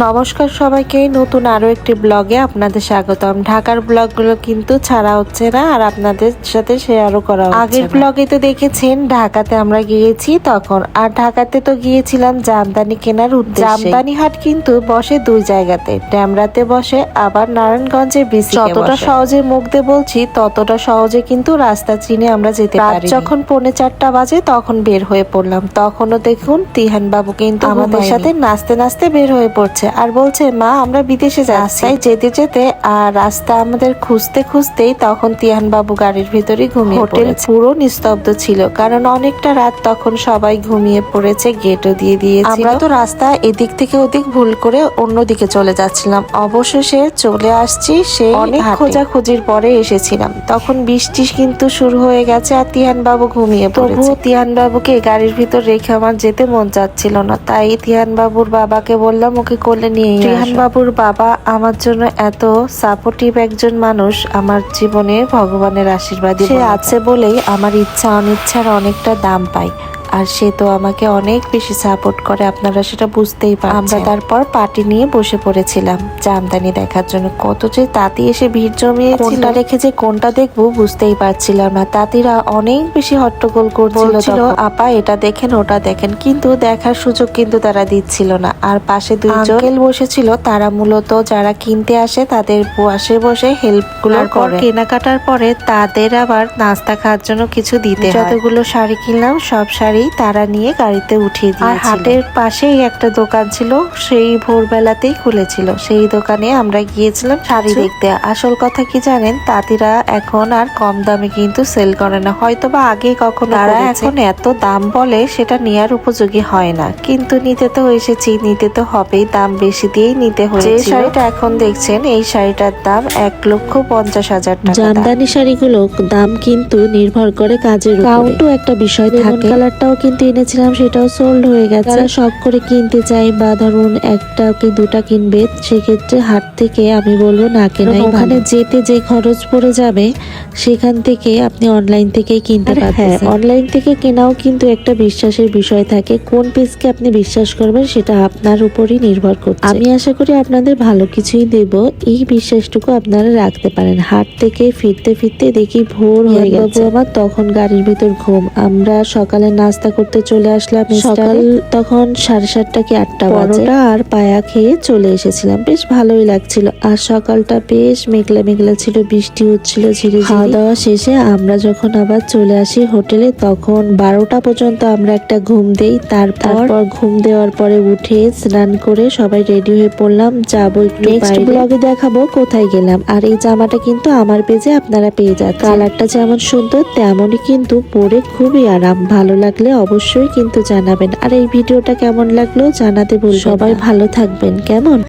নমস্কার সবাইকে, নতুন আরো একটি ব্লগে আপনাদের স্বাগতম। ঢাকার ব্লগগুলো কিন্তু ছাড়া হচ্ছে না আর আপনাদের সাথে শেয়ারও করা হচ্ছে। আগের ব্লগে তো দেখেছেন ঢাকাতে আমরা গিয়েছি তখন, আর ঢাকাতে তো গিয়েছিলাম জামদানি কেনার উদ্দেশ্যে। জামদানি হাট কিন্তু বসে দুই জায়গাতে, ড্যামরাতে বসে আবার নারায়ণগঞ্জে বিসি। যতটা সহজে মুখ দিয়ে বলছি ততটা সহজে কিন্তু রাস্তা চিনে আমরা যেতে পারি। যখন 4:45 বাজে তখন বের হয়ে পড়লাম। তখনও দেখুন তিহান বাবু কিন্তু আমাদের সাথে নাচতে নাচতে বের হয়ে পড়ছে আর বলছে, মা আমরা বিদেশে যাচ্ছি। যেতে যেতে আর রাস্তা আমাদের খুঁজতে খুঁজতেই তখন তিহান বাবু গাড়ির ভিতরে ঘুমিয়ে পড়েছে। হোটেল পুরো নিস্তব্ধ ছিল, কারণ অনেকটা রাত তখন সবাই ঘুমিয়ে পড়েছে, গেটও দিয়ে দিয়েছিল। আমরা তো রাস্তা এদিক থেকে ওদিক ভুল করে অন্যদিকে চলে যাচ্ছিলাম। অবশেষে চলে আসছি, সে অনেক খোঁজাখুঁজির পরে এসেছিলাম। তখন বৃষ্টি কিন্তু শুরু হয়ে গেছে আর তিহান বাবু ঘুমিয়ে পড়েছে। তিহান বাবুকে গাড়ির ভিতর রেখে আমার যেতে মন যাচ্ছিল না, তাই তিহান বাবুর বাবাকে বললাম ওকে কোলে নিয়ে। তিহান বাবুর বাবা আমার জন্য এত সাপোর্টিভ একজন মানুষ, আমার জীবনে ভগবানের আশীর্বাদ সে আছে বলেই আমার ইচ্ছা অনিচ্ছার অনেকটা দাম পাই। আর সে তো আমাকে অনেক বেশি সাপোর্ট করে, আপনারা সেটা বুঝতেই পারছেন। আমরা তারপর পার্টি নিয়ে বসে পড়েছিলাম জামদানি দেখার জন্য। কত যে তাঁতি এসে ভিড় জমিয়েছিল, কোনটা রেখে যে কোনটা দেখবো বুঝতেই পারছিলাম না। তাঁতিরা অনেক বেশি হট্টগোল করছিল, আপা এটা দেখেন ওটা দেখেন, কিন্তু দেখার সুযোগ কিন্তু তারা দিচ্ছিল না। আর পাশে দুইজন আঙ্কেল বসেছিল, তারা মূলত যারা কিনতে আসে তাদের পাশে বসে হেল্প গুলো করে। কেনাকাটার পরে তাদের আবার নাস্তা খাওয়ার জন্য কিছু দিতে হয়। যতগুলো শাড়ি কিনলাম সব শাড়ি তারা নিয়ে গাড়িতে উঠিয়ে দিয়েছিল। আর হাটের পাশেই একটা দোকান ছিল, সেই ভোরবেলাতেই খুলেছিল। সেই দোকানে আমরা গিয়েছিলাম শাড়ি দেখতে। আসল কথা কি জানেন, তাঁতিরা এখন আর কম দামে কিন্তু সেল করে না, হয়তো বা আগে কখনো তারা এখন এত দাম বলে সেটা নেয়ার উপযোগী হয় না, কিন্তু নিতে তো এসেছি, নিতে তো হবেই, দাম বেশি দিয়েই নিতে হয়েছে। যে শাড়িটা এখন দেখছেন এই শাড়িটার দাম 1,50,000 টাকা। জামদানি শাড়িগুলো দাম কিন্তু নির্ভর করে কাজের উপর, কাউন্টও একটা বিষয় থাকে। কালারটাও কিন্তু এনেছিলাম, সেটাও সোল্ড হয়ে গেছে। যারা শখ করে কিনতে চাই বা ধরুন একটা কি দুটা কিনবে, সেক্ষেত্রে হাট থেকে আমি বলবো না কেনাই। ওখানে যেতে যে খরচ পড়ে যাবে সেখান থেকে আপনি অনলাইন থেকেই কিনতে পারবেন। হ্যাঁ, অনলাইন থেকে কেনাও কিন্তু একটা বিশ্বাসের বিষয় থাকে। কোন পেজকে আপনি বিশ্বাস করবেন সেটা আপনার উপরই নির্ভর করছে। আমি আশা করি আপনাদের ভালো কিছুই দেব, এই বিশ্বাসটুকু আপনারা রাখতে পারেন। হাট থেকে ফিরতে ফিরতে দেখি ভোর হয়ে গেছে। আমার তখন গাড়ির ভিতর ঘুম। আমরা সকালে নাস্তা করতে চলে আসলাম। সকাল তখন 7:30 কি 8টা বাজে। আর পায়া খেয়ে চলে এসেছিলাম, বেশ ভালোই লাগছিল। আর সকালটা বেশ মেঘলা মেঘলা ছিল, বৃষ্টি হচ্ছিল ঝিরিঝিরি। খাওয়া দাওয়া শেষে আমরা যখন আবার চলে আসি হোটেলে, তখন 12টা পর্যন্ত আমরা একটা ঘুম দেই। তারপর ঘুম দেওয়ার পরে উঠে স্নান করে সবাই রেডি হয়ে পড়লাম, যাবো একটু নেক্সট ব্লগে দেখাবো কোথায় গেলাম। আর এই জামাটা কিন্তু আমার পেজে আপনারা পেয়ে যাচ্ছেন। কালারটা যেমন সুন্দর তেমনই কিন্তু পরে খুবই আরাম। ভালো লাগলে অবশ্যই কিন্তু জানাবেন, আর এই ভিডিওটা কেমন লাগলো জানাতে বলবেন। সবাই ভালো থাকবেন, কেমন।